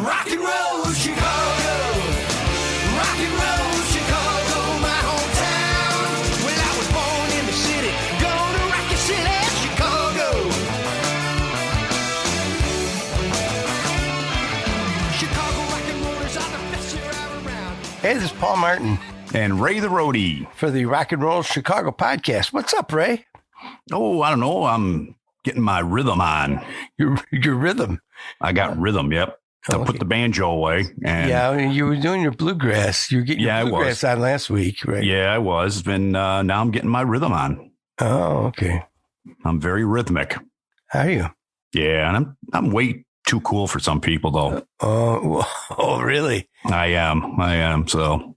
Rock and roll Chicago, rock and roll Chicago, my hometown. Well, I was born in the city, gonna rock your city, Chicago. Chicago rock and rollers are the best here around. Hey, this is Paul Martin And Ray the Roadie. for the Rock and Roll Chicago podcast. What's up, Ray? Oh, I don't know. I'm getting my rhythm on. Your rhythm. I got rhythm, yep. To Okay. put the banjo away. And Yeah, you were doing your bluegrass. You were getting Yeah, I your was. bluegrass on last week, right? yeah, I was. And now I'm getting my rhythm on. Oh, okay. I'm very rhythmic. How are you? Yeah, and I'm way too cool for some people, though. Oh, really? I am. So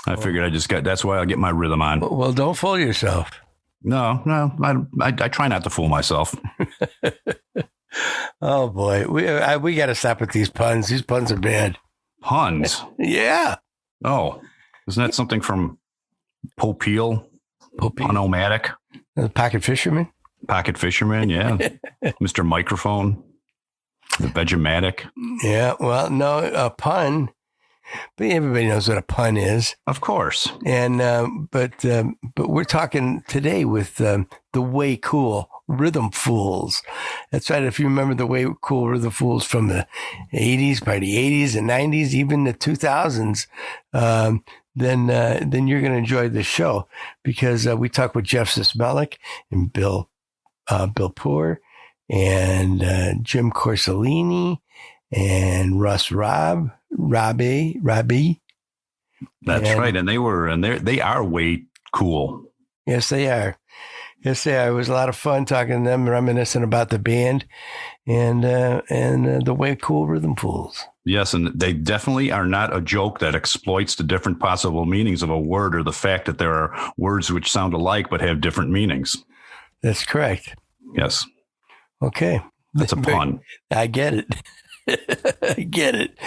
I figured that's why I get my rhythm on. Well, don't fool yourself. No, I try not to fool myself. Oh, boy. We got to stop with these puns. These puns are bad. Puns. Yeah. Oh, isn't that something from Popeil? Punomatic? The pocket fisherman? Pocket fisherman, yeah. Mr. Microphone, the Vegematic. Yeah. Well, no, a pun. But everybody knows what a pun is. Of course. And but we're talking today with the Way Cool Rhythm Fools. That's right. If you remember the Way Cool Rhythm Fools from the 80s, by the 80s and 90s, even the 2000s, then you're going to enjoy the show because we talk with Jeff Sismelic and Bill Poor and Jim Corsalini and Russ Robbie. That's right. And they are way cool. Yes, they are. Yes, they are. It was a lot of fun talking to them, reminiscing about the band and the Way Cool Rhythm Fools. Yes, and they definitely are not a joke that exploits the different possible meanings of a word or the fact that there are words which sound alike but have different meanings. That's correct. Yes. Okay. That's a pun. I get it. I get it.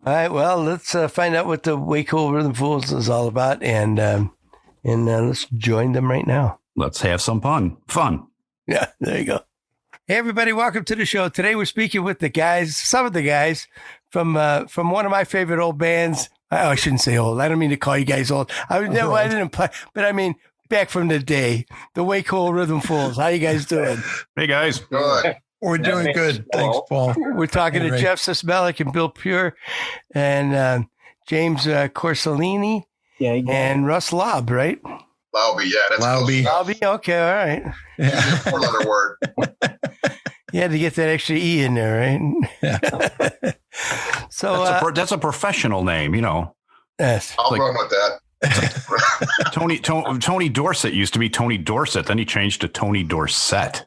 All right. Well, let's find out what the Way Cool Rhythm Fools is all about, and let's join them right now. Let's have some fun. Yeah, there you go. Hey, everybody, welcome to the show. Today we're speaking with some of the guys from one of my favorite old bands. I shouldn't say old. I don't mean to call you guys old. I didn't imply, but I mean back from the day, the Way Cool Rhythm Fools. How you guys doing? Hey, guys. Good. We're doing good. Thanks, Paul. We're talking to Ray. Jeff Sismelic and Bill Pure and James Corsalini and Russ Lobb, right? Laube, yeah. That's Laube. Lobby? Okay, all right. Yeah. Four-letter word. You had to get that extra E in there, right? Yeah. So That's a professional name, you know. yes. I'll run with that. Tony Dorsett used to be Tony Dorsett. Then he changed to Tony Dorsett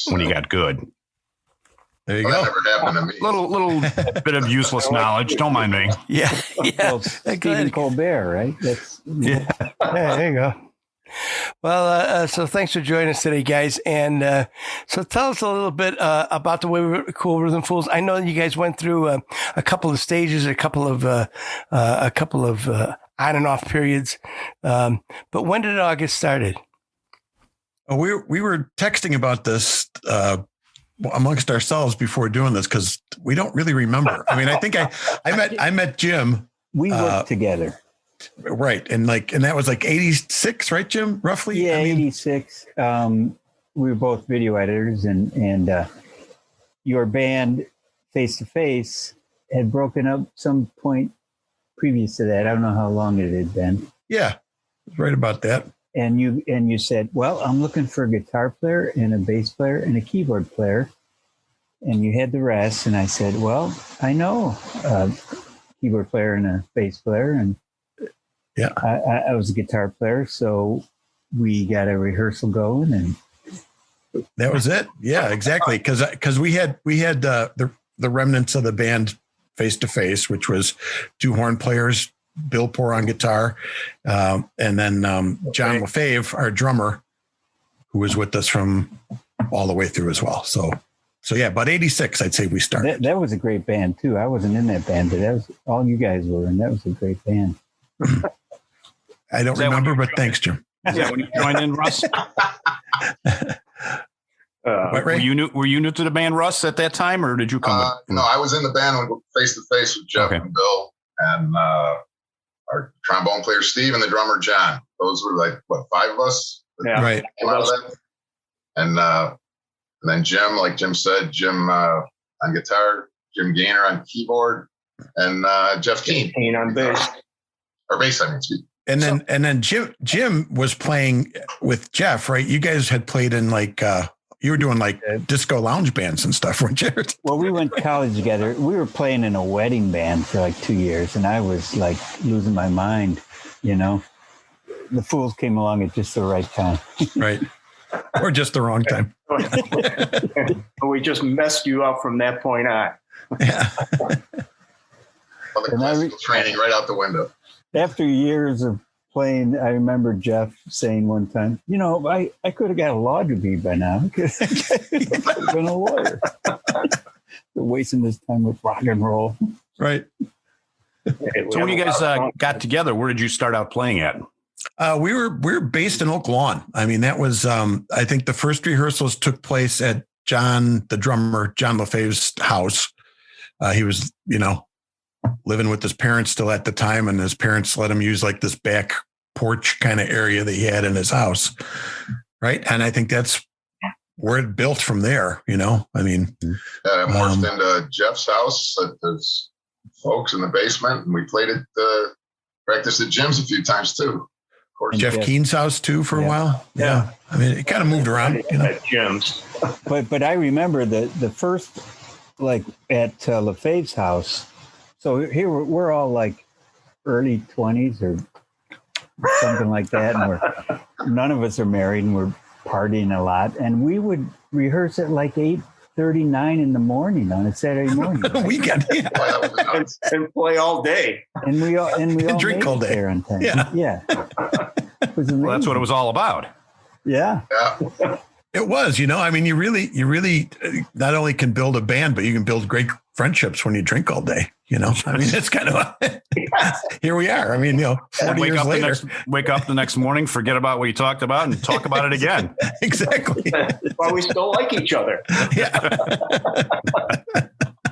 when he got good. There you Well, go. that never happened to me. Little bit of useless knowledge. Don't mind me. Yeah. Well, Stephen Colbert, right? That's Yeah. Yeah, there you go. Well, so thanks for joining us today, guys. And so tell us a little bit about the Way Cool Rhythm Fools. I know you guys went through a couple of stages, a couple of on and off periods. But when did it all get started? We were texting about this amongst ourselves before doing this because we don't really remember. I mean, I think I met Jim. we worked together. Right. And that was like 86, right, Jim? Roughly? Yeah, I mean, 86. We were both video editors, and your band, Face to Face, had broken up some point previous to that. I don't know how long it had been. yeah, right about that. And you said, well, I'm looking for a guitar player and a bass player and a keyboard player. And you had the rest. And I said, well, I know a keyboard player and a bass player. And Yeah. I was a guitar player. So we got a rehearsal going, and That was it. Yeah, exactly. Because we had the remnants of the band Face to Face, which was two horn players, Bill Poor on guitar, and then John LaFave, our drummer, who was with us from all the way through as well. So yeah, about 86, I'd say we started. that was a great band too. I wasn't in that band, but that was all you guys were, and that was a great band. I don't remember, but thanks, Jim. Is that when you joined in, Russ? What, Ray? Were you new to the band, Russ, at that time, or did you come? No, I was in the band when face to face with Jeff Okay. and Bill and our trombone player Steve and the drummer John. Those were like what, 5 of us that Yeah. Right. came out of that. And then Jim, like Jim said, Jim on guitar, Jim Gaynor on keyboard, and Jeff Keane On bass. or bass. I mean, excuse me. And then Jim was playing with Jeff, right? You guys had played in like you were doing like disco lounge bands and stuff, weren't you? Well, we went to college together. We were playing in a wedding band for like 2 years, and I was like losing my mind, you know. The Fools came along at just the right time. Right. Or just the wrong time. We just messed you up from that point on. Yeah. Well, the And I classical training right out the window. After years of playing, I remember Jeff saying one time, you know, I could have got a law degree by now. I could have been a lawyer. Wasting this time with rock and roll. Right. So when you guys got together, where did you start out playing at? We were based in Oak Lawn. I mean, that was I think the first rehearsals took place at John, the drummer, John LaFave's house. He was, you know, living with his parents still at the time, and his parents let him use like this back porch kind of area that he had in his house. Right. And I think that's where it built from there, you know. I mean, Yeah, I morphed into Jeff's house. There's folks in the basement, and we played at practiced at Jim's a few times too. Of course, Jeff Keene's house too for a while. Yeah. I mean, it kind of moved around, you know. At Jim's. But I remember the first, like at LaFave's house. So here we're all like early 20s or something like that. And none of us are married, and we're partying a lot. And we would rehearse at like 8:39 in the morning on a Saturday morning. Right? Weekend. Yeah. that was nuts. And play all day. And we all drink made all it day. there on time. Yeah. Yeah. It was amazing. Well, that's what it was all about. Yeah. Yeah, It was, you know, I mean, you really not only can build a band, but you can build great friendships when you drink all day. You know, I mean, it's kind of here we are. I mean, you know, 40 years later. Wake up the next morning, forget about what you talked about, and talk about it again. Exactly. That's why we still like each other. Yeah.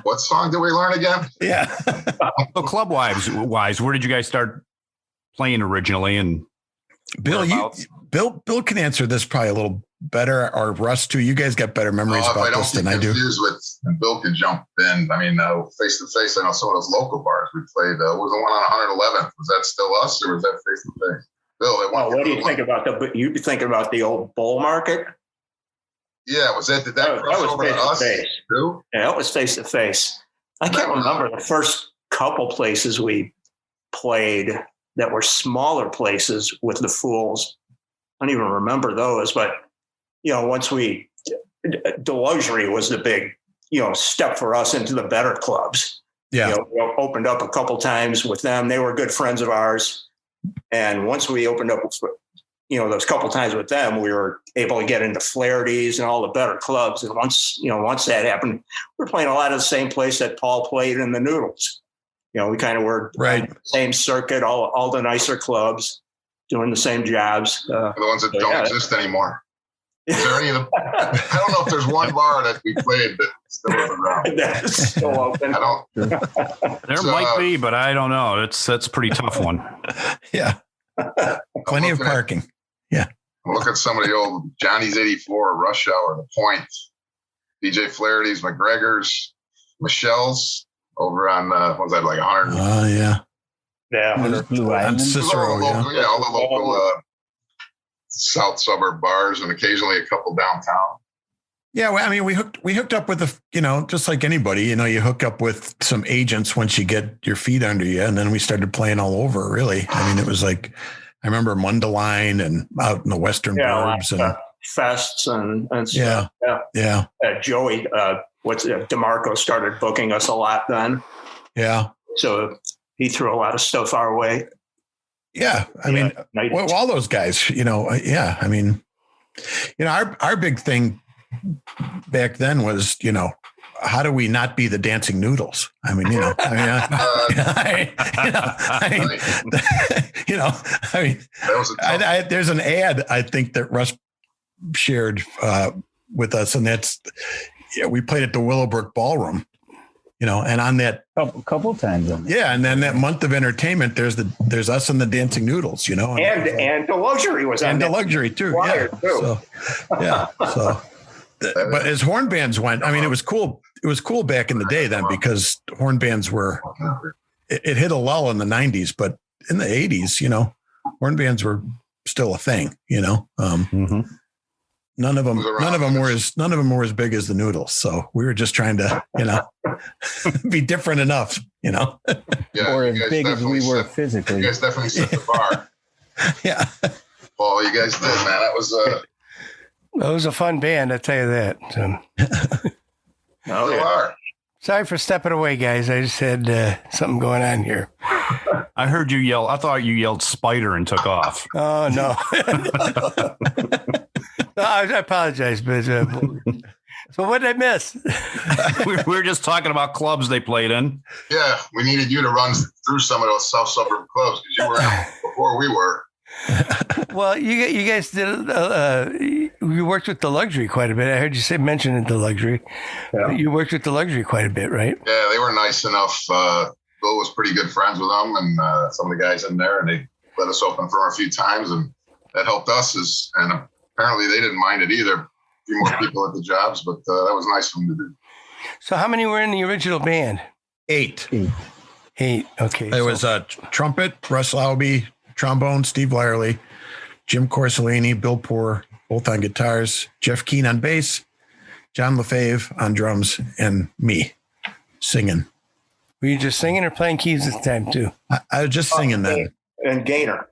what song did we learn again? Yeah. So club wise, where did you guys start playing originally? And Bill, Bill can answer this probably a little better, or Russ too. You guys got better memories If I about don't this get than I do. confused with, and Bill can jump in. I mean, face to face. I know some of those local bars we played. Was the one on 111th? Was that still us, or was that face to face? Bill, Well, what do you think about you be thinking about the old Bull Market? Yeah, was that? Did that cross was over to us face-to-face. too? Yeah, it was face to face. I can't remember the first couple places we played that were smaller places with the Fools. I don't even remember those, but you know, once Deluxury was the big, you know, step for us into the better clubs. Yeah. You know, we opened up a couple times with them. They were good friends of ours. And once we opened up, you know, those couple times with them, we were able to get into Flaherty's and all the better clubs. And once that happened, we were playing a lot of the same place that Paul played in the Noodles. You know, we kind of were Right. same circuit, all the nicer clubs, doing the same jobs. The ones that don't Yeah. exist anymore. Is there any of them? I don't know if there's one bar that we played that still is around. That's still open. I don't. there So, might be, but I don't know. That's a pretty tough one. Yeah. Plenty of looking at- parking. Look at some of the old Johnny's 84, Rush Hour, The Point, DJ Flaherty's, McGregor's, Michelle's over on, what was that, like 100? Oh, yeah. Yeah. Blue On Island. Cicero, yeah. All the local south suburb bars and occasionally a couple downtown. Yeah, well, I mean, we hooked up with just like anybody, you know, you hook up with some agents once you get your feet under you, and then we started playing all over. Really, I mean, it was like I remember Mundaline and out in the Western burbs and fests and yeah, stuff. yeah, Joey, DeMarco started booking us a lot then, yeah. so he threw a lot of stuff our way. Yeah, I mean, Night- well, all those guys, you know, yeah. I mean, you know, our big thing back then was, you know, how do we not be the dancing noodles? I mean, you know, That was a tough, there's an ad I think that Russ shared with us, and we played at the Willowbrook Ballroom, and on that couple times. And then that month of entertainment, there's us and the Dancing Noodles, and the luxury was on and that. the luxury too. Flyer, too. But as horn bands went, I mean, it was cool. It was cool back in the day then because horn bands it hit a lull in the 90s, but in the 80s, horn bands were still a thing, None of them were as big as the Noodles. So we were just trying to, be different enough, Yeah, or as big as we were physically. You guys definitely set the bar. Yeah. Paul, you guys did, man. That was a fun band, I tell you that. Oh, You yeah. are. Sorry for stepping away, guys. I just had something going on here. I heard you yell. I thought you yelled spider and took off. Oh, no. No, I apologize, but so what did I miss? we were just talking about clubs they played in. Yeah, we needed you to run through some of those South Suburb clubs because you were out before we were. Well, you guys did. You worked with the Luxury quite a bit. I heard you mention the Luxury. Yeah. You worked with the Luxury quite a bit, right? Yeah, they were nice enough. Bill was pretty good friends with them and some of the guys in there, and they let us open for them a few times, and that helped us. And apparently they didn't mind it either. A few more people at the jobs, but that was nice of them to do. So how many were in the original band? 8. 8. Okay. It was trumpet, Russ Lauby, trombone, Steve Lyerly, Jim Corsolini, Bill Poor, both on guitars, Jeff Keane on bass, John LaFave on drums, and me singing. Were you just singing or playing keys this time too? I was just singing then. And Gaynor.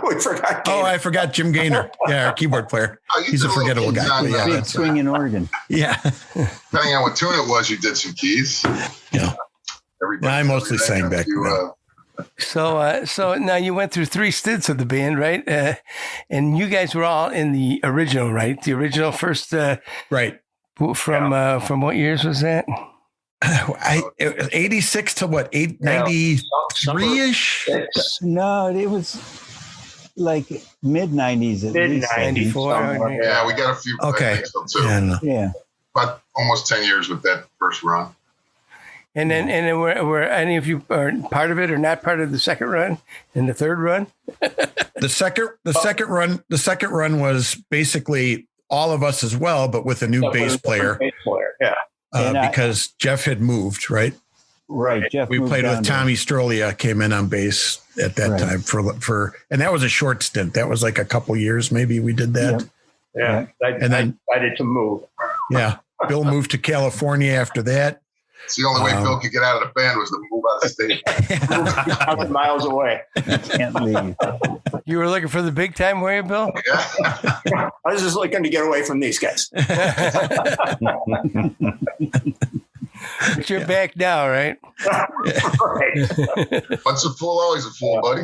We forgot Gaynor. Oh, I forgot Jim Gaynor. Yeah, our keyboard player. Oh, you He's a did little forgettable keys guy. on But yeah, that. Big swinging organ. yeah. Depending on what tune it was, you did some keys. Yeah. Everybody, I mostly sang back then. So now you went through 3 stints of the band, right? And you guys were all in the original, right? The original first. Right. From what years was that? It was 86 to what? 93-ish? No, it was like mid 90s at Mid least. 90s. 94. Yeah, we got a few. Okay. I think so too. And Yeah. But almost 10 years with that first run. And then were any of you are part of it or not part of the second run and the third run? the second run was basically all of us as well, but with a new bass player. Yeah. Because Jeff had moved, right? Right. Jeff We moved played down with to- Tommy Strolia, came in on bass at that Right. time and that was a short stint. That was like a couple years, maybe we did that. Yeah. I decided to move. Yeah. Bill moved to California after that. It's the only way Bill could get out of the band was to move out of state. 100 miles away. Can't leave. You were looking for the big time, were you, Bill? Yeah. I was just looking to get away from these guys. But you're back now, right? Right. Once a fool, always a fool, buddy.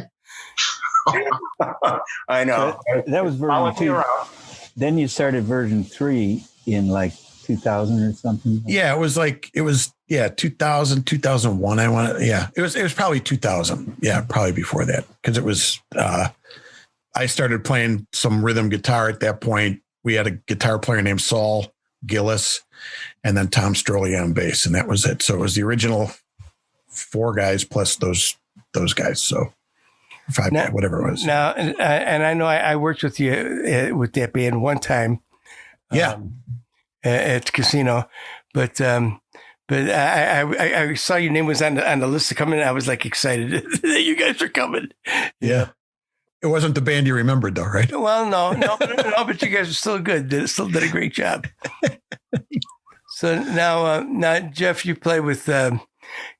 I know. That was version Following me 2. around. Then you started version 3 in like 2000 or something. Yeah, it was 2000, 2001. It was probably 2000. Yeah, probably before that. Cause it was, I started playing some rhythm guitar at that point. We had a guitar player named Saul Gillis and then Tom Strolia on bass. And that was it. So it was the original 4 guys plus those guys. So 5, Now- whatever it was. Now, and I know I worked with you with that band one time. Yeah. At the casino, but I saw your name was on the list to come in. I was like excited that you guys are coming. Yeah. It wasn't the band you remembered though, right? Well, no, but you guys are still good. Still did a great job. So now, Jeff, you play with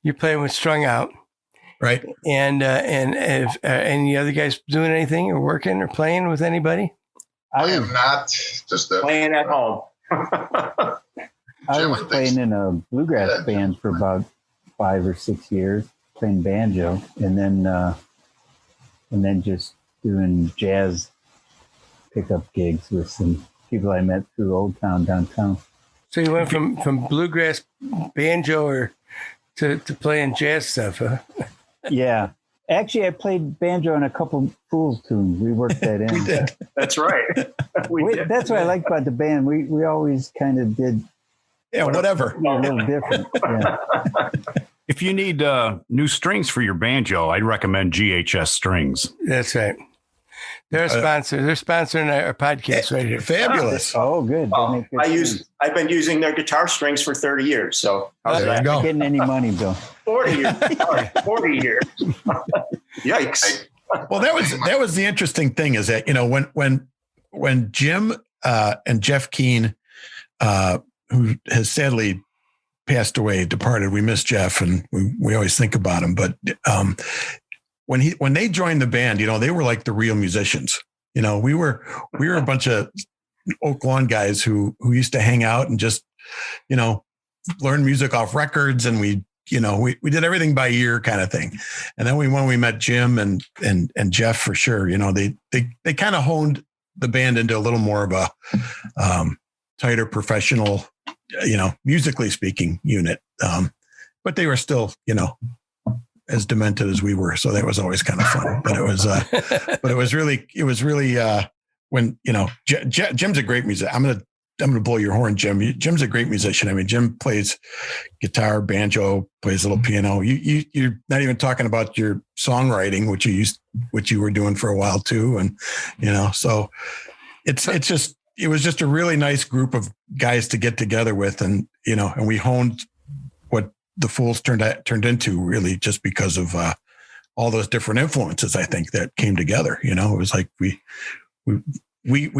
you're playing with Strung Out, Right. and if any other guys doing anything or working or playing with anybody? I am not just a Playing at home. I Jim, was I think playing in a bluegrass Yeah. band for about 5 or 6 years, playing banjo, and then just doing jazz pickup gigs with some people I met through Old Town downtown. So you went from bluegrass banjo to playing jazz stuff, huh? Yeah, Actually, I played banjo on a couple Fools tunes. We worked that in. We did. That's right. Did. That's what I like about the band. We always kind of did Yeah, whatever. a little different. Yeah. If you need new strings for your banjo, I'd recommend GHS Strings. That's right. They're a sponsor. They're sponsoring our podcast right here. Fabulous. Oh, good. They make good tunes. I've been using their guitar strings for 30 years. So how's There you that? go. Getting any money, Bill? 40 years. Sorry, 40 years. Yikes. Well, that was the interesting thing is that, when Jim and Jeff Keane, who has sadly passed away, departed, we miss Jeff and we always think about him. But when they joined the band, they were like the real musicians. We were a bunch of Oak Lawn guys who used to hang out and just, learn music off records, and we did everything by ear kind of thing. And then when we met Jim and Jeff, for sure, they kind of honed the band into a little more of a tighter professional, musically speaking unit. But they were still, as demented as we were. So that was always kind of fun, but it was really when, Jim's a great musician. I'm going to blow your horn, Jim. Jim's a great musician. I mean, Jim plays guitar, banjo, plays a little piano. You're not even talking about your songwriting, which you were doing for a while too. And, so it was just a really nice group of guys to get together with. And, and we honed what the Fools turned into, really, just because of all those different influences, I think, that came together. It was like we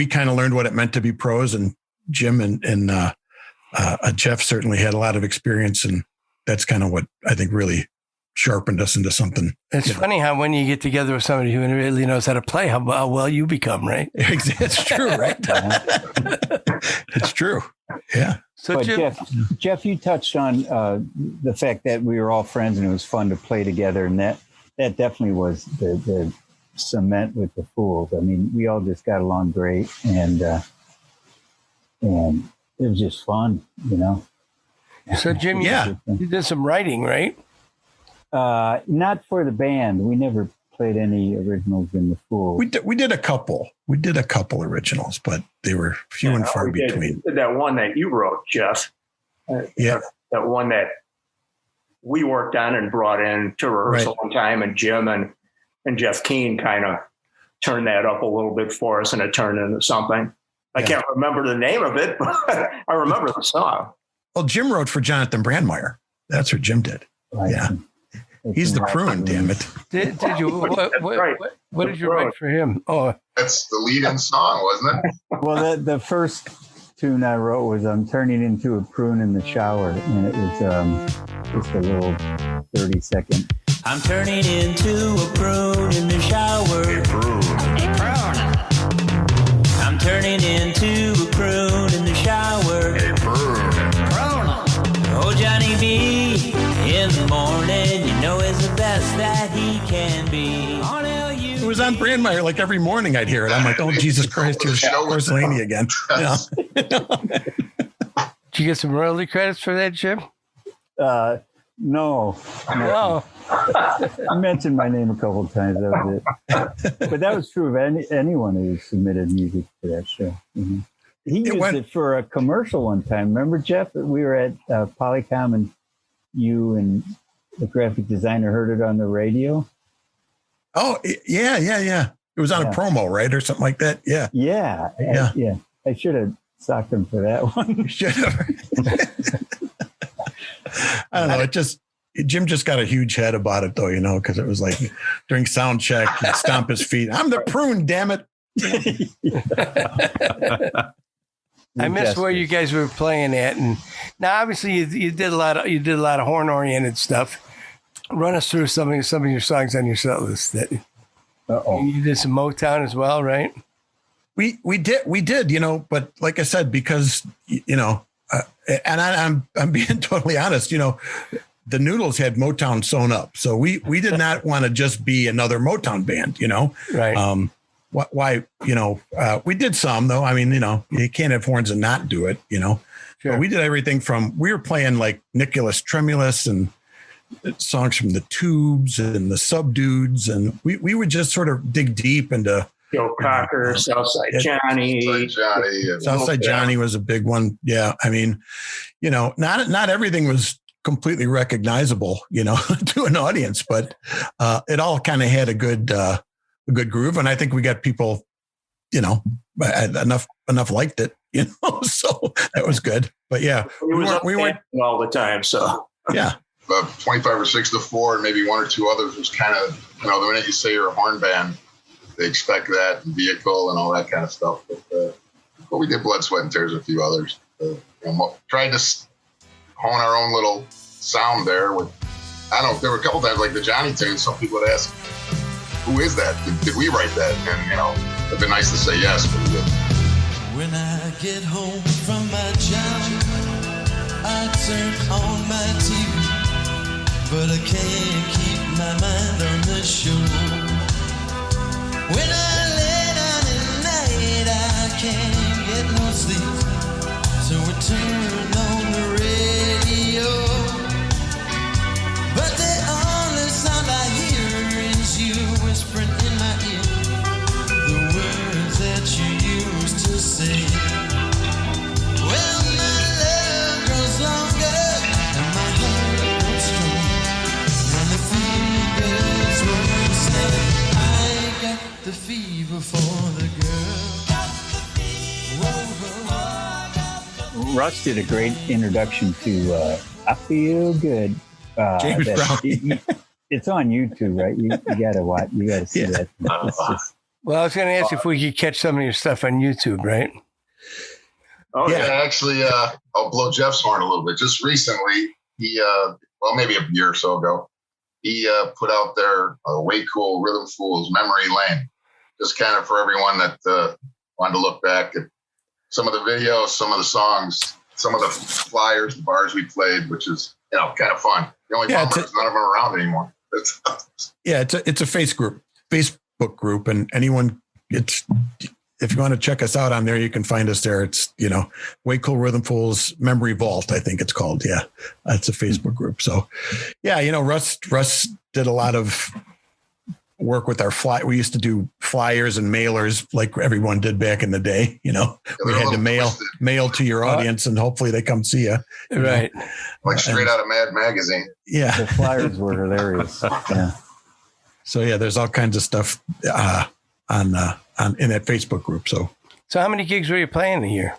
kind of learned what it meant to be pros, and Jim and Jeff certainly had a lot of experience, and that's kind of what I think really sharpened us into something. It's funny how when you get together with somebody who really knows how to play, how well you become, right? It's true, right? It's true. Yeah. So But Jeff, you touched on the fact that we were all friends and it was fun to play together, and that definitely was the cement with the Fools. I mean, we all just got along great, and it was just fun, So Jim, you did some writing, right? Not for the band. We never played any originals in the Fools. We did a couple. We did a couple originals, but they were few and far between. That one that you wrote, Jeff. Yeah. That one that we worked on and brought in to rehearsal one time, and Jim and Jeff Keane kind of turned that up a little bit for us, and it turned into something. I can't remember the name of it, but I remember the song. Well, Jim wrote for Jonathan Brandmeier. That's what Jim did. Right. Yeah. He's the prune, damn it. Did you? What did you write for him? Oh, That's the lead-in song, wasn't it? Well, the first tune I wrote was "I'm turning into a prune in the shower," and it was just a little 30-second. I'm turning into a prune in the shower. A prune. I'm turning into a prune in the shower. A prune. Oh, Johnny B, in the morning, is the best that he can be. It was on Brandmeier. Like every morning I'd hear it. I'm like, oh, Jesus Christ, here's Horace Laney again. Did you get some royalty credits for that, Jim? No. I mentioned my name a couple of times. That was it. But that was true of anyone who submitted music for that show. Mm-hmm. He used it for a commercial one time. Remember, Jeff? We were at Polycom, and you and the graphic designer heard it on the radio. Oh, yeah. It was on a promo, right? Or something like that. Yeah. Yeah. I should have socked him for that one. You should have. I don't know. Jim just got a huge head about it, though, because it was like during sound check, he'd stomp his feet. I'm the prune, damn it. I missed where you guys were playing at, and now obviously you did a lot of horn oriented stuff. Run us through some of your songs on your set list. You did some Motown as well, right? We did, but like I said, because and I'm being totally honest, the Noodles had Motown sewn up, so we did not want to just be another Motown band, Right. Why, we did some though. I mean, you can't have horns and not do it, Sure. But we did everything from, we were playing like Nicholas Tremulous and, songs from the Tubes and the Subdudes, and we would just sort of dig deep into Joe Cocker, Southside Johnny. Southside Johnny was a big one. Yeah, I mean, not everything was completely recognizable, to an audience, but it all kind of had a good groove, and I think we got people, enough liked it, so that was good. But yeah, we weren't all the time, so yeah. 25 or 6 to 4, and maybe 1 or 2 others was kind of, the minute you say you're a horn band, they expect that, and vehicle and all that kind of stuff. But we did Blood, Sweat, and Tears, a few others. Tried to hone our own little sound there. I don't know, there were a couple times like the Johnny tune, some people would ask, who is that? Did we write that? And, it'd been nice to say yes, but we did. When I get home from my job, I turn on my TV. But I can't keep my mind on the show. When I lay down at night, I can't get no sleep. So I turn on the radio. But the only sound I hear is you whispering in my ear the words that you used to say. Well, my love grows longer and my heart grows strong. The fever for the girl. Russ did a great introduction to I Feel Good. James Brown. It's on YouTube, right? You gotta watch. You gotta see that. Well, I was going to ask if we could catch some of your stuff on YouTube, right? Oh yeah, actually, I'll blow Jeff's horn a little bit. Just recently, he maybe a year or so ago, he put out their Way Cool Rhythm Fools Memory Lane. Just kind of for everyone that wanted to look back at some of the videos, some of the songs, some of the flyers, the bars we played, which is kind of fun. The only bummer is none of them are around anymore. It's a Facebook group, and anyone if you want to check us out on there, you can find us there. It's Way Cool Rhythm Fools Memory Vault, I think it's called. Yeah, that's a Facebook group. So yeah, Russ did a lot of work with our we used to do flyers and mailers like everyone did back in the day. We had to mail to your audience, and hopefully they come see you. Right. Like straight out of Mad Magazine. Yeah. The flyers were hilarious. Yeah. So yeah, there's all kinds of stuff on in that Facebook group. So how many gigs were you playing a year?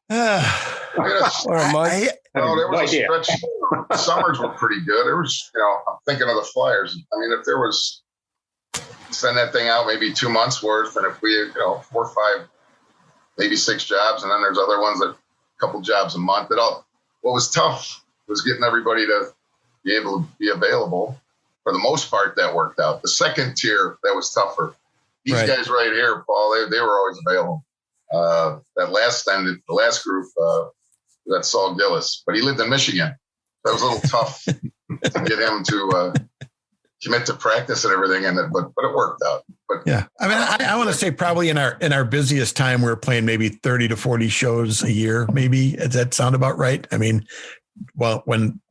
Or a month? There was a stretch. Summers were pretty good. It was, I'm thinking of the flyers. I mean, if there was, send that thing out maybe 2 months worth, and if we had, 4 or 5, maybe 6 jobs, and then there's other ones that a couple jobs a month. What was tough was getting everybody to be able to be available. For the most part, that worked out. The second tier, that was tougher. These guys right here, Paul, they were always available. The last group, that's Saul Gillis, but he lived in Michigan. That was a little tough to get him to commit to practice and everything, but it worked out. But yeah, I mean, I want to say probably in our busiest time, we were playing maybe 30 to 40 shows a year. Maybe does that sound about right? I mean, well, when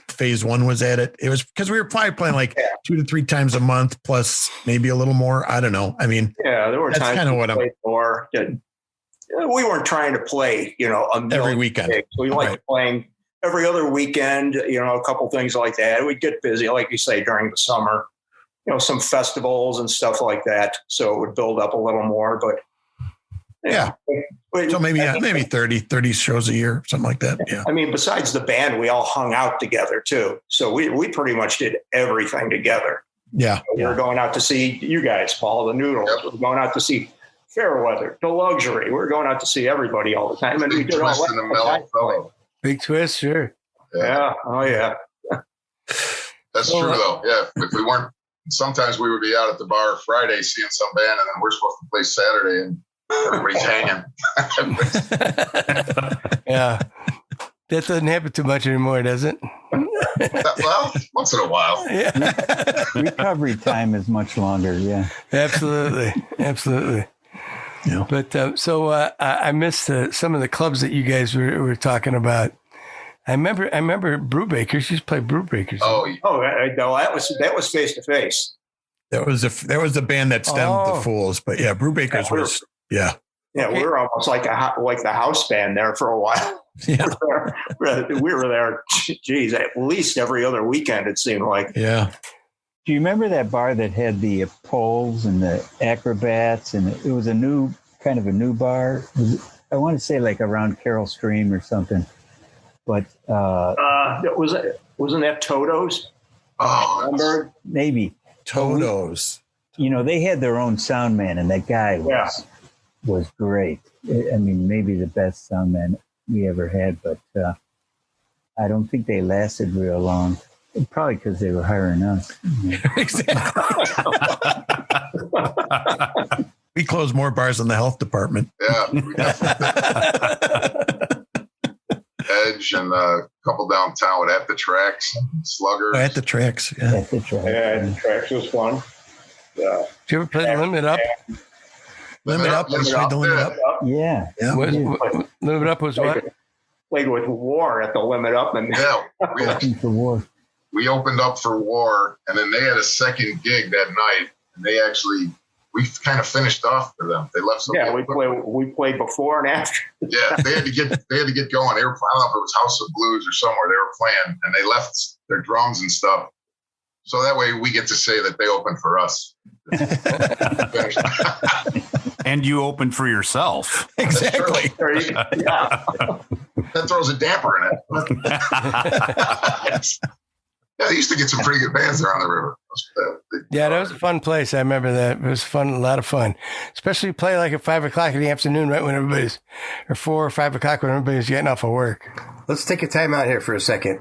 phase 1 was at it, it was because we were probably playing like 2 to 3 times a month, plus maybe a little more. I don't know. I mean, there were times kind of what I'm. More. We weren't trying to play, every weekend. Gigs. We liked playing every other weekend, a couple things like that. We'd get busy, like you say, during the summer, some festivals and stuff like that. So it would build up a little more, but so maybe 30 shows a year, something like that. Yeah. I mean, besides the band, we all hung out together too. So we pretty much did everything together. Yeah. We were going out to see you guys, Paul, the Noodles. Yep. We were going out to see Fairweather, the Luxury. We're going out to see everybody all the time. And we did all that. Big Twist, sure. Yeah. Oh, yeah. That's true, though. Yeah. If we weren't, sometimes we would be out at the bar Friday seeing some band, and then we're supposed to play Saturday, and everybody's hanging. Yeah. That doesn't happen too much anymore, does it? Well, once in a while. Yeah. Recovery time is much longer. Yeah. Absolutely. Yeah. But I missed some of the clubs that you guys were talking about. I remember Brewbakers. She used to play Brewbakers. Oh, No, that was face to face. That was the band that stemmed the Fools, but yeah, Brewbakers was Yeah, we were almost like the house band there for a while. Yeah. We were there, geez, at least every other weekend, it seemed like. Yeah. Do you remember that bar that had the poles and the acrobats, and it was a new bar? I want to say like around Carroll Stream or something, but wasn't that Toto's? Oh, Remember? maybe Toto's. They had their own sound man, and that guy was great. I mean, maybe the best sound man we ever had, but I don't think they lasted real long. Probably because they were hiring us. Exactly. We closed more bars than the health department. yeah. Edge and a couple downtown with At the Tracks, Sluggers. At the Tracks. Yeah. That's it, right. Yeah, the tracks was fun. Yeah. Did you ever play the Limit Up? Limit Up. Limit We played the Up, Limit yeah. Up. Yeah. Yeah. Limit Up was what? Played with War at the Limit Up, and Yeah, Looking for war. we opened up for War, and then they had a second gig that night, and we kind of finished off for them. They left. yeah, we played before and after. Yeah, they had to get going. They were, I don't know if it was House of Blues or somewhere they were playing, and they left their drums and stuff. So that way we get to say that they opened for us. And you opened for yourself. Exactly. Yeah. That throws a damper in it. Yeah, they used to get some pretty good bands there on the river. Yeah, that was a fun place. I remember that. It was fun, a lot of fun. Especially play like at 5 o'clock in the afternoon, right when everybody's, or 4 or 5 o'clock when everybody's getting off of work. Let's take a time out here for a second.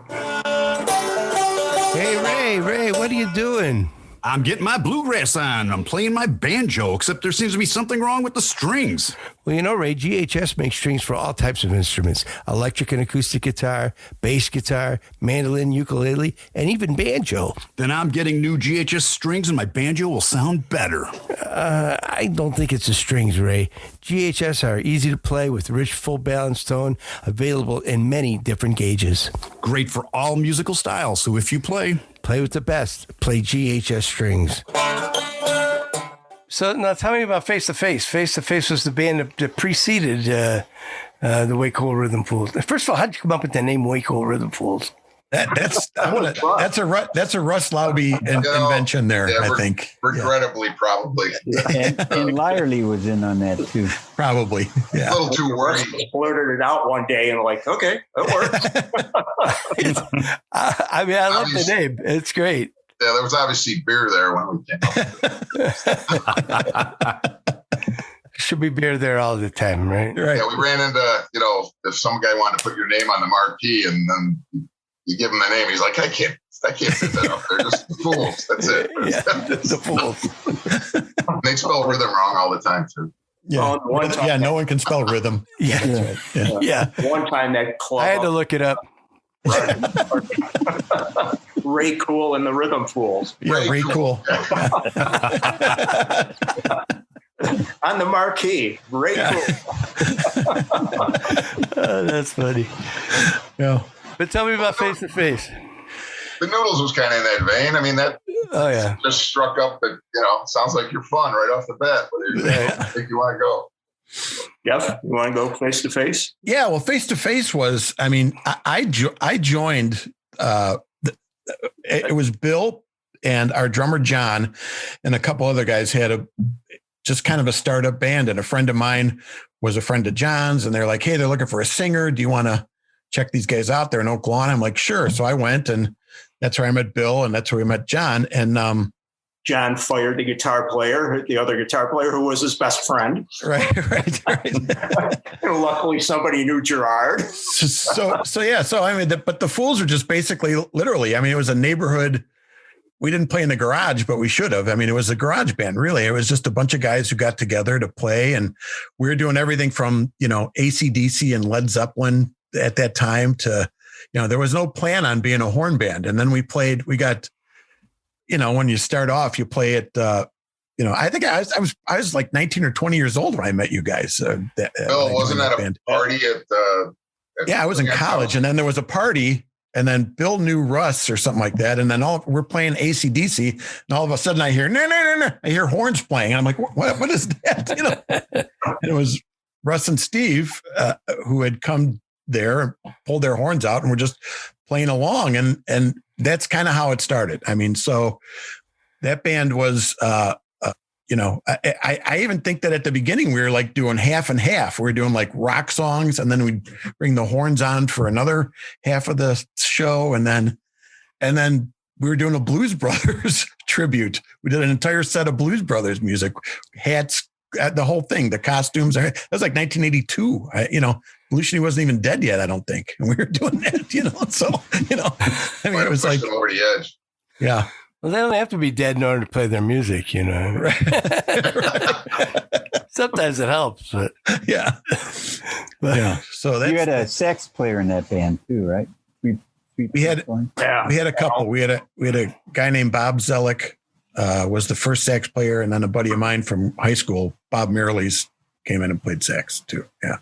Hey, Ray, what are you doing? I'm getting my bluegrass on. I'm playing my banjo, except there seems to be something wrong with the strings. Well, Ray, GHS makes strings for all types of instruments. Electric and acoustic guitar, bass guitar, mandolin, ukulele, and even banjo. Then I'm getting new GHS strings and my banjo will sound better. I don't think it's the strings, Ray. GHS are easy to play with rich, full balanced tone, available in many different gauges. Great for all musical styles, so if you play with the best. Play GHS strings. So now tell me about Face to Face. Face to Face was the band that preceded the Way Cool Rhythm Fools. First of all, how'd you come up with the name Way Cool Rhythm Fools? That's a Russ Laube invention there. Yeah, I think regrettably, probably. And Lyerly was in on that too. Probably. Yeah. A little too worried. Blurted it out one day and like, okay, that works. I mean, I love the name. It's great. Yeah, there was obviously beer there when we came up. Should be beer there all the time, right? Right. Yeah, we ran into, if some guy wanted to put your name on the marquee and then you give him the name, he's like, I can't fit that up there. Just the Fools. That's it. Yeah, the Fools. They spell rhythm wrong all the time, too. Yeah. No one can spell rhythm. Yeah. That's right. Yeah. One time that club. I had to look it up. Ray Cool and the Rhythm Fools. Yeah, Ray Cool. On the marquee, Ray Cool. Oh, that's funny. Yeah. But tell me about Face to Face. The Noodles was kind of in that vein. I mean, that just struck up that, sounds like you're fun right off the bat. Whether you think you want to go. Jeff, you want to go Face to Face? Yeah, well, Face to Face was, I mean, I joined, it was Bill and our drummer, John, and a couple other guys had just kind of a startup band. And a friend of mine was a friend of John's, and they're like, hey, they're looking for a singer. Do you want to check these guys out? They're in Oak Lawn. I'm like, sure. So I went, and that's where I met Bill, and that's where we met John. And John fired the guitar player, the other guitar player who was his best friend. Right. And luckily somebody knew Gerard. So I mean, but the Fools were just basically literally, I mean, it was a neighborhood. We didn't play in the garage, but we should have. I mean, it was a garage band, really. It was just a bunch of guys who got together to play. And we were doing everything from, AC/DC and Led Zeppelin at that time to, there was no plan on being a horn band. And then we got, when you start off, you play it, I think I was like 19 or 20 years old when I met you guys. Wasn't that a party Yeah, I was in college, and then there was a party, and then Bill knew Russ or something like that, and then we're playing AC/DC, and all of a sudden I hear no, I hear horns playing, and I'm like, what is that? You know, and it was Russ and Steve who had come there and pulled their horns out, and were just playing along, and that's kind of how it started. I mean, so that band was. You know, I even think that at the beginning we were like doing half and half. We were doing like rock songs, and then we'd bring the horns on for another half of the show, and then we were doing a Blues Brothers tribute. We did an entire set of Blues Brothers music, hats, the whole thing, the costumes. That was like 1982. You know, Belushi wasn't even dead yet, I don't think, and we were doing that. You know, so you know, I mean, it was like over the edge. Yeah. Well, they don't have to be dead in order to play their music, you know. Right. Sometimes it helps, but yeah. Yeah. So you had a sax player in that band too, right? We had a couple. We had a guy named Bob Zellick, was the first sax player, and then a buddy of mine from high school, Bob Merleys, came in and played sax too. Yeah.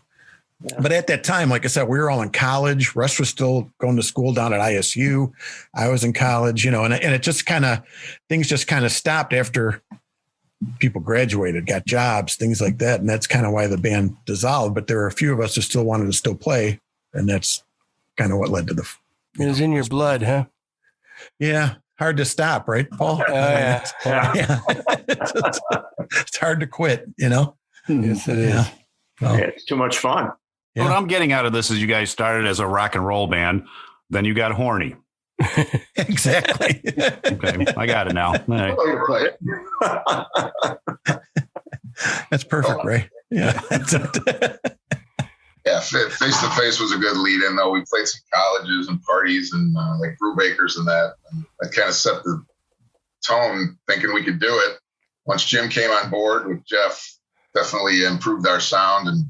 But at that time, like I said, we were all in college. Russ was still going to school down at ISU. I was in college, you know, and it just things just kind of stopped after people graduated, got jobs, things like that. And that's kind of why the band dissolved. But there were a few of us who still wanted to play. And that's kind of what led to the. It was in your blood, huh? Yeah. Hard to stop, right, Paul? Yeah. It's hard to quit, you know? Yes, it is. Yeah. Yeah, it's too much fun. Yeah. What I'm getting out of this is you guys started as a rock and roll band, then you got horny. Exactly. Okay, I got it now. All right. That's perfect, Ray. Yeah. Yeah, Face to Face was a good lead-in, though. We played some colleges and parties and like Brewbakers and that. And that kind of set the tone, thinking we could do it. Once Jim came on board with Jeff, definitely improved our sound and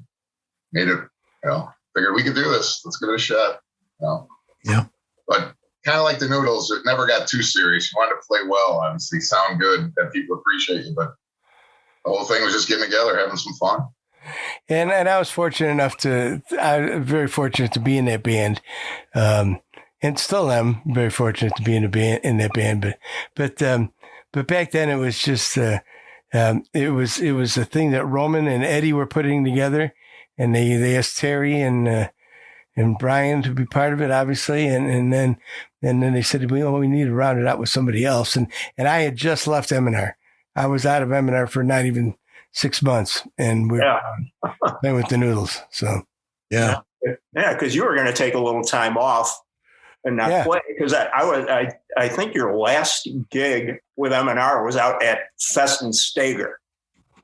made it, you know, figured we could do this. Let's give it a shot. You know? Yeah. But kind of like the Noodles, it never got too serious. You wanted to play well, obviously, sound good, have people appreciate you. But the whole thing was just getting together, having some fun. And I was very fortunate to be in that band. And still am very fortunate to be in that band. But back then it was just, it was a thing that Roman and Eddie were putting together, and they asked Terry and Brian to be part of it, obviously. And then they said, we need to round it out with somebody else. And I had just left M&R. I was out of M&R for not even 6 months, and we were playing with the Noodles. So, yeah. Because you were going to take a little time off and not play. Because I think your last gig with M&R was out at Fest and Stager.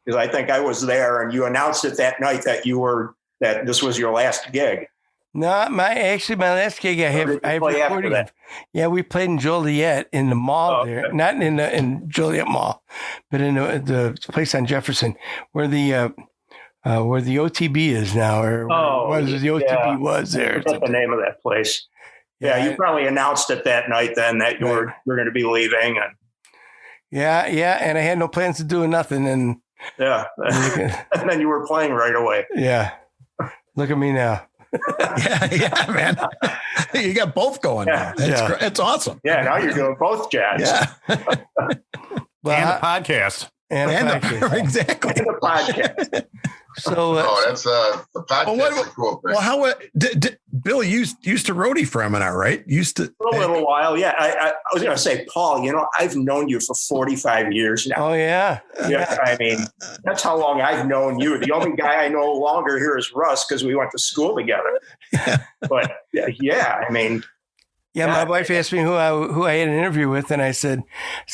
Because I think I was there, and you announced it that night that this was your last gig. No, my last gig I have recorded. Yeah, we played in Joliet in the mall there, not in Joliet Mall, but in the place on Jefferson where the OTB is now, or the OTB was there. What's the name of that place? Yeah, you probably announced it that night then that you were going to be leaving, and and I had no plans to do nothing, and and then you were playing right away. Yeah, look at me now. yeah, man. You got both going now. It's awesome. Yeah, now you're doing both jazz. Yeah. Well, and a podcast. Exactly. And a podcast. So, that's the podcast. Is a cool thing. Well, how did Bill used to roadie for M&R, right? For a little while, yeah. I was going to say, Paul, I've known you for 45 years now. Oh, yeah. Yeah, I mean, that's how long I've known you. The only guy I know longer here is Russ because we went to school together. Yeah. But I mean. Yeah, my wife asked me who I had an interview with, and I said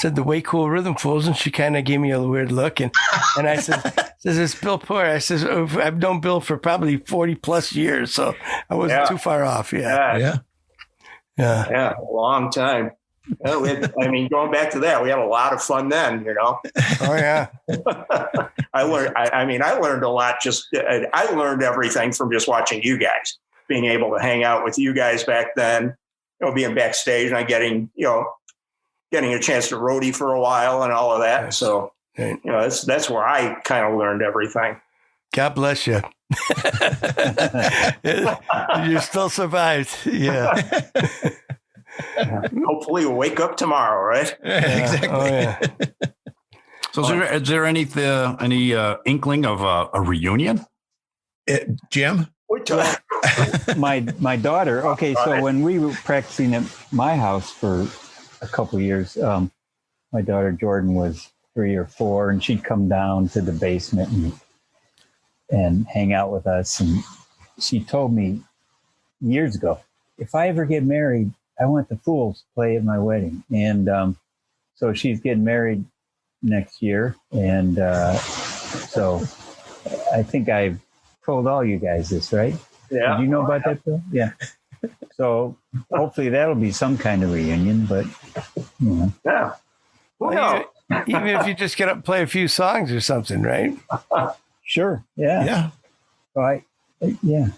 the Way Cool Rhythm Fools, and she kind of gave me a weird look, and I said, it's Bill Poor. I says, I've known Bill for probably 40 plus years, so I wasn't too far off. Yeah, a long time. Going back to that, we had a lot of fun then, Oh yeah. I learned a lot. I learned everything from just watching you guys, being able to hang out with you guys back then. Being backstage and getting a chance to roadie for a while and all of that. So, that's where I kind of learned everything. God bless you. You still survived. Yeah. Hopefully we'll wake up tomorrow, right? Exactly. Oh, yeah. So is there any inkling of a reunion? Jim? My daughter. Okay, so when we were practicing at my house for a couple of years, my daughter Jordan was 3 or 4, and she'd come down to the basement and hang out with us. And she told me years ago, if I ever get married, I want the Fools to play at my wedding. And so she's getting married next year. And so I think I've told all you guys this, right? Yeah. Did you know about that, Bill? Yeah. So hopefully that'll be some kind of reunion, but you know. Yeah. Well, Even if you just get up and play a few songs or something, right? Sure. Yeah. Yeah. So yeah.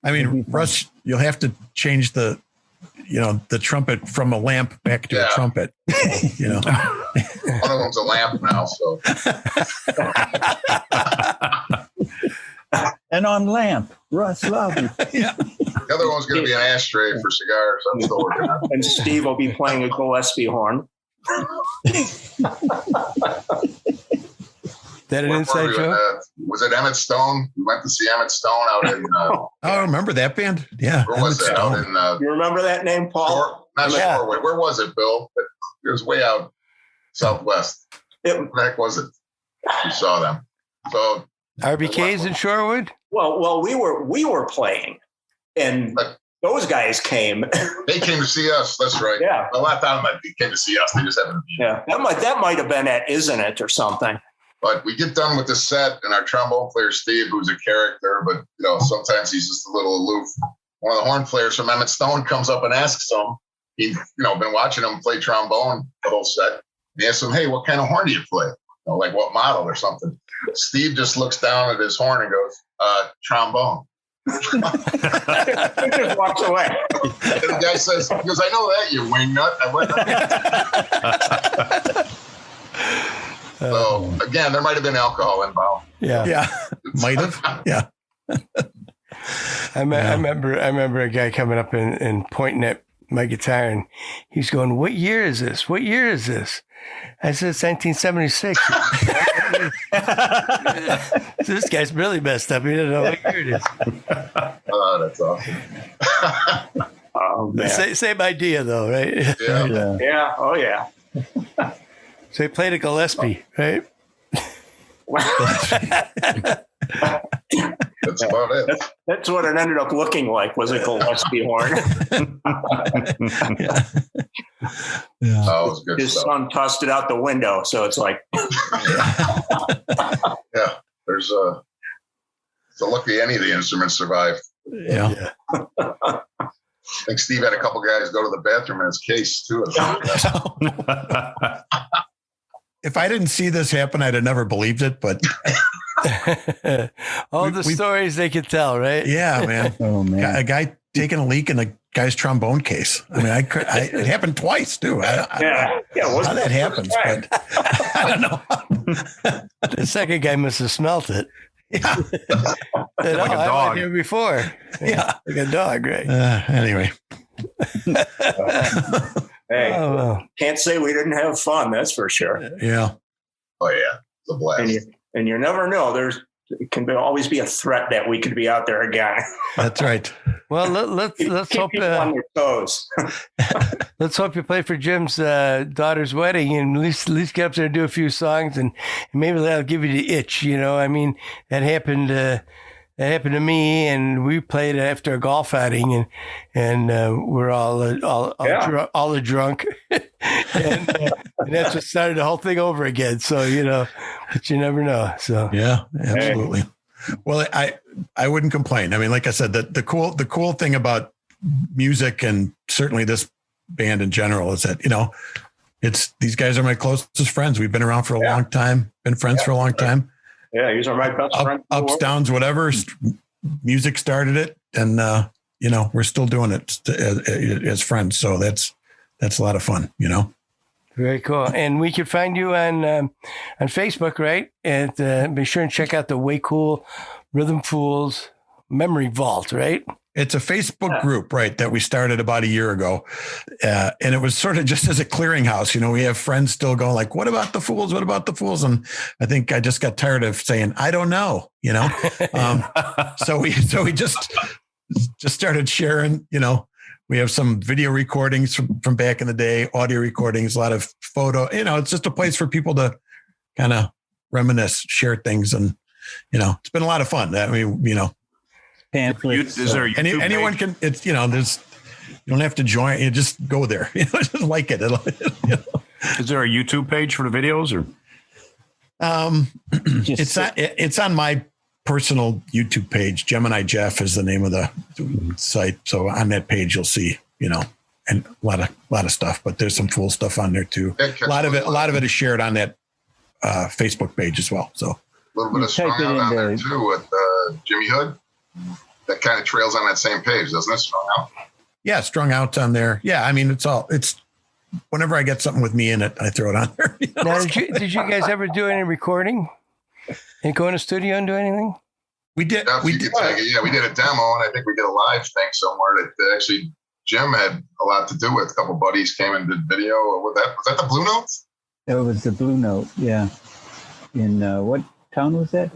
I mean, Russ, you'll have to change the trumpet from a lamp back to a trumpet. You know, One of them's a lamp now, so. And on lamp, Russ love you. yeah. The other one's going to be an ashtray for cigars. I'm still working on it. and Steve will be playing a Gillespie horn. That an Where inside were we joke? was it Emmett Stone? We went to see Emmett Stone out in. Oh, I remember that band. Yeah. Where was Emmett it? Out Stone. in. You remember that name, Paul? Not Yeah. Shorewood. Where was it, Bill? It was way out southwest. Where the heck was it? You saw them. So RBK's in Shorewood? Well, we were playing, and those guys came. they came to see us. That's right. Yeah. Well, I thought they came to see us. They just haven't. Yeah, that might have been at Isn't It or something. But we get done with the set, and our trombone player Steve, who's a character, but sometimes he's just a little aloof. One of the horn players from Emmett Stone comes up and asks him. He's been watching him play trombone the whole set. He asks him, "Hey, what kind of horn do you play? Like what model or something?" Steve just looks down at his horn and goes, "Trombone." He just walks away. And the guy says, "I know that, you wingnut." I went. So again, there might have been alcohol involved. Yeah. Yeah. Might have. Yeah. I remember a guy coming up and pointing at my guitar, and he's going, "What year is this? What year is this?" I said, "It's 1976. So this guy's really messed up. He doesn't know what year it is. Oh, that's awesome. Oh, man. Same idea, though, right? Yeah. Yeah. Oh, yeah. So he played a Gillespie, right? That's about it. That's what it ended up looking like, was a Gillespie horn. Yeah. Oh, it was good His stuff. son tossed it out the window, so it's like, Yeah. There's it's a lucky any of the instruments survived. Yeah. I think Steve had a couple guys go to the bathroom in his case too. If I didn't see this happen, I'd have never believed it. But All the stories they could tell, right? yeah, man. Oh man. A guy taking a leak in a guy's trombone case. I mean, it happened twice too. yeah. How that happens, but I don't know. The second guy must have smelt it. Yeah. Said, Like a I dog. went here before. Yeah. Like a dog, right? Anyway. Hey, Oh, well. can't say we didn't have fun, that's for sure. Yeah. Oh yeah, it's a blast. And you never know. It can always be a threat that we could be out there again. That's right. Well, let's Keep hope people on their toes. let's hope you play for Jim's daughter's wedding and at least get up there and do a few songs and maybe that'll give you the itch. I mean, that happened to me, and we played after a golf outing, and we're all drunk, and that's what started the whole thing over again. So but you never know. So Yeah, absolutely. Well, I wouldn't complain. I mean, like I said, the cool thing about music and certainly this band in general is that it's these guys are my closest friends. We've been around for a long time, been friends for a long time. Yeah, these are my best friends. Ups, downs, whatever. Music started it, and we're still doing it as friends. So that's a lot of fun. Very cool. And we can find you on Facebook, right? And be sure and check out the Way Cool Rhythm Fools Memory Vault, right? It's a Facebook group, right, that we started about a year ago. And it was sort of just as a clearinghouse. You know, we have friends still going like, what about the Fools? What about the Fools? And I think I just got tired of saying, I don't know, you know? So we just started sharing, you know, we have some video recordings from back in the day, audio recordings, a lot of photo, you know, it's just a place for people to kind of reminisce, share things. And, you know, it's been a lot of fun. I mean, you know, Pamphlets. Is there a YouTube anyone page? can, it's, you know, there's, you don't have to join, you just go there, you know, just like it. You know? Is there a YouTube page for the videos or? It's on my personal YouTube page. Gemini Jeff is the name of the site. So on that page, you'll see, you know, and a lot of stuff, but there's some full stuff on there too. A lot of it is shared on that Facebook page as well. So a little bit of Strung Out on there too with Jimmy Hood. That kind of trails on that same page, doesn't it? Strung Out. Yeah, Strung Out's on there. Yeah, I mean, it's whenever I get something with me in it, I throw it on there. You know? Now, did you guys ever do any recording and go in a studio and do anything? We did. Yeah, we did a demo, and I think we did a live thing somewhere that actually Jim had a lot to do with. A couple buddies came and did video. Was that the Blue Notes? It was the Blue Note, yeah. In what town was that?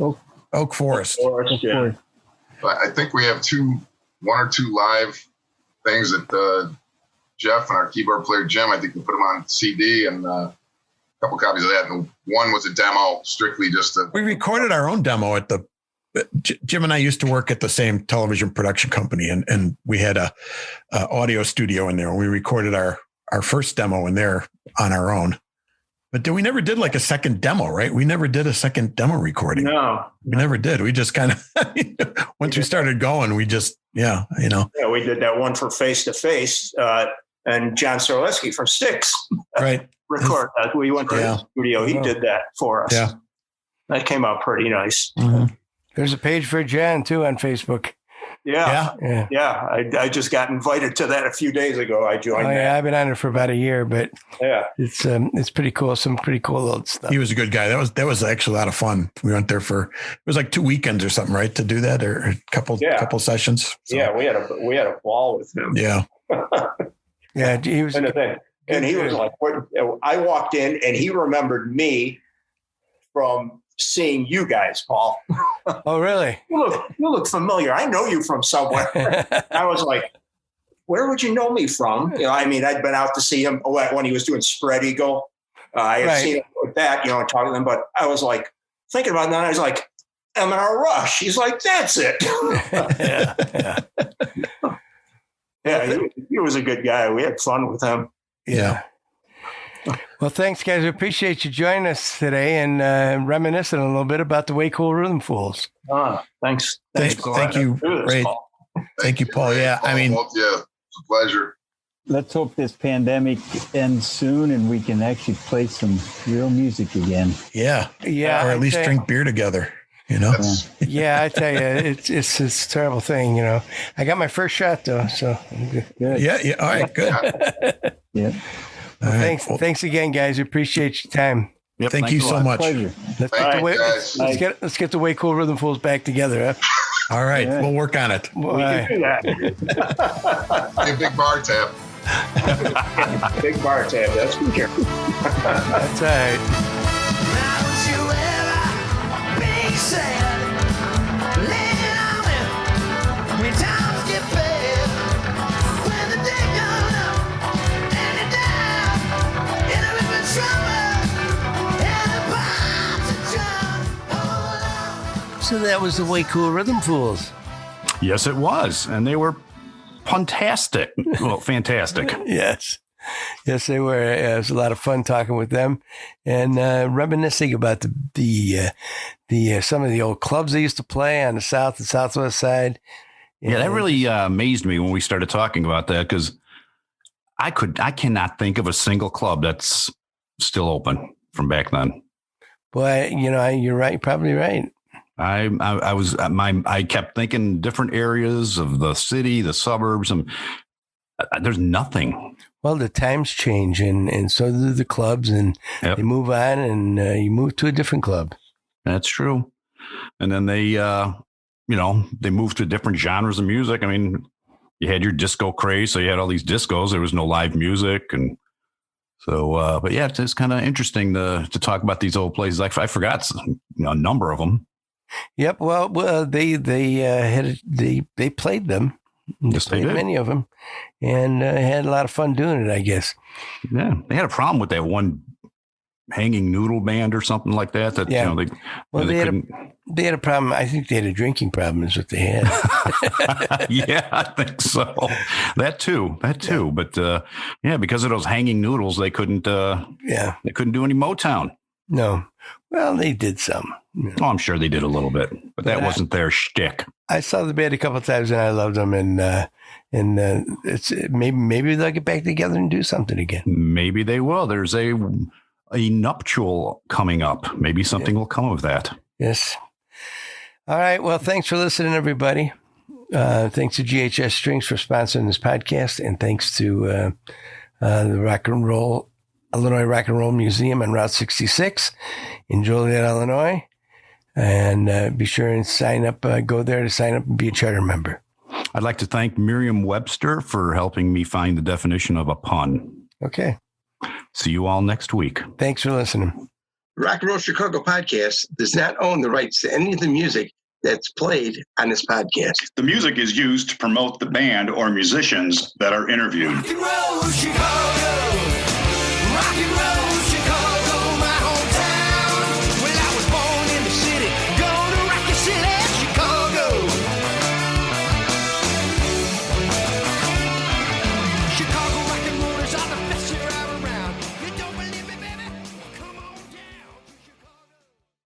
Oak Forest. Yeah. But I think we have one or two live things that Jeff and our keyboard player Jim, I think we put them on CD and a couple copies of that. And one was a demo, strictly just to. We recorded our own demo at the. Jim and I used to work at the same television production company, and we had a audio studio in there. We recorded our first demo in there on our own. But we never did like a second demo, right? We never did a second demo recording. No, we never did. We just kind of once we started going, we just you know. Yeah, we did that one for Face to Face, and John Sorleski from Styx, right? Record that. We went to the studio. He did that for us. Yeah, that came out pretty nice. Mm-hmm. There's a page for Jan too on Facebook. Yeah. I just got invited to that a few days ago. I joined. Oh, yeah, I've been on it for about a year, but it's pretty cool. Some pretty cool old stuff. He was a good guy. That was actually a lot of fun. We went there for it was like 2 weekends or something, right? To do that or a couple sessions. So. Yeah, we had a ball with him. Yeah. Yeah, he was. And he was like, I walked in and he remembered me from seeing you guys, Paul. Oh, really? You look familiar. I know you from somewhere. I was like, where would you know me from? You know, I mean, I'd been out to see him when he was doing Spread Eagle. I had seen him with that, you know, and talking to him. But I was like, thinking about that, I was like, M&R Rush. He's like, that's it. He was a good guy. We had fun with him. Yeah. Well, thanks, guys. We appreciate you joining us today and reminiscing a little bit about the Way Cool Rhythm Fools. Thanks. Thank you, Ray. Thank you, Paul. Yeah, I mean, it's a pleasure. Let's hope this pandemic ends soon and we can actually play some real music again. Yeah, or at least drink beer together. You know. Yeah, I tell you, it's a terrible thing. You know, I got my first shot though, so I'm good. Yeah. All right, good. Yeah. Well, thanks again, guys. We appreciate your time. Yep, Thank you so much. Pleasure. Let's get the Way Cool Rhythm Fools back together. Huh? All right, we'll work on it. We can do that. Hey, big bar tab. Big bar tab. That's for sure. That's all right. Now would you ever be sad? Leaning on me when times get bad. When the day comes up and you're down in a river trouble and the parts are drowned. So that was the Way Cool Rhythm Fools. Yes, it was. And they were fantastic. Well, fantastic. Yes, they were. It was a lot of fun talking with them and reminiscing about the some of the old clubs they used to play on the south and southwest side. Yeah, that really amazed me when we started talking about that because I cannot think of a single club that's still open from back then. Boy, you know, you're right. You're probably right. I kept thinking different areas of the city, the suburbs, and there's nothing. Well, the times change, and so do the clubs, and Yep. they move on, and you move to a different club. That's true. And then they, they moved to different genres of music. I mean, you had your disco craze, so you had all these discos. There was no live music, and so. But yeah, it's kind of interesting to talk about these old places. Like I forgot a number of them. Yep. Well, they played them. Yes, they played did. many of them, and had a lot of fun doing it, I guess. Yeah, they had a problem with that one hanging noodle band or something like that. That Yeah. They had a problem. I think they had a drinking problem. Is what they had. Yeah, I think so. That too. Yeah. But because of those hanging noodles, they couldn't. They couldn't do any Motown. No. Well, they did some. Oh, I'm sure they did a little bit, but that wasn't their shtick. I saw the band a couple of times and I loved them, and it's maybe they'll get back together and do something again. Maybe they will. There's a nuptial coming up. Maybe something will come of that. Yes. All right. Well, thanks for listening, everybody. Thanks to GHS Strings for sponsoring this podcast, and thanks to the Illinois Rock and Roll Museum on Route 66 in Joliet, Illinois. And be sure and sign up, go there to sign up and be a charter member. I'd like to thank Merriam-Webster for helping me find the definition of a pun. Okay. See you all next week. Thanks for listening. Rock and Roll Chicago podcast does not own the rights to any of the music that's played on this podcast. The music is used to promote the band or musicians that are interviewed. Rock and Roll Chicago.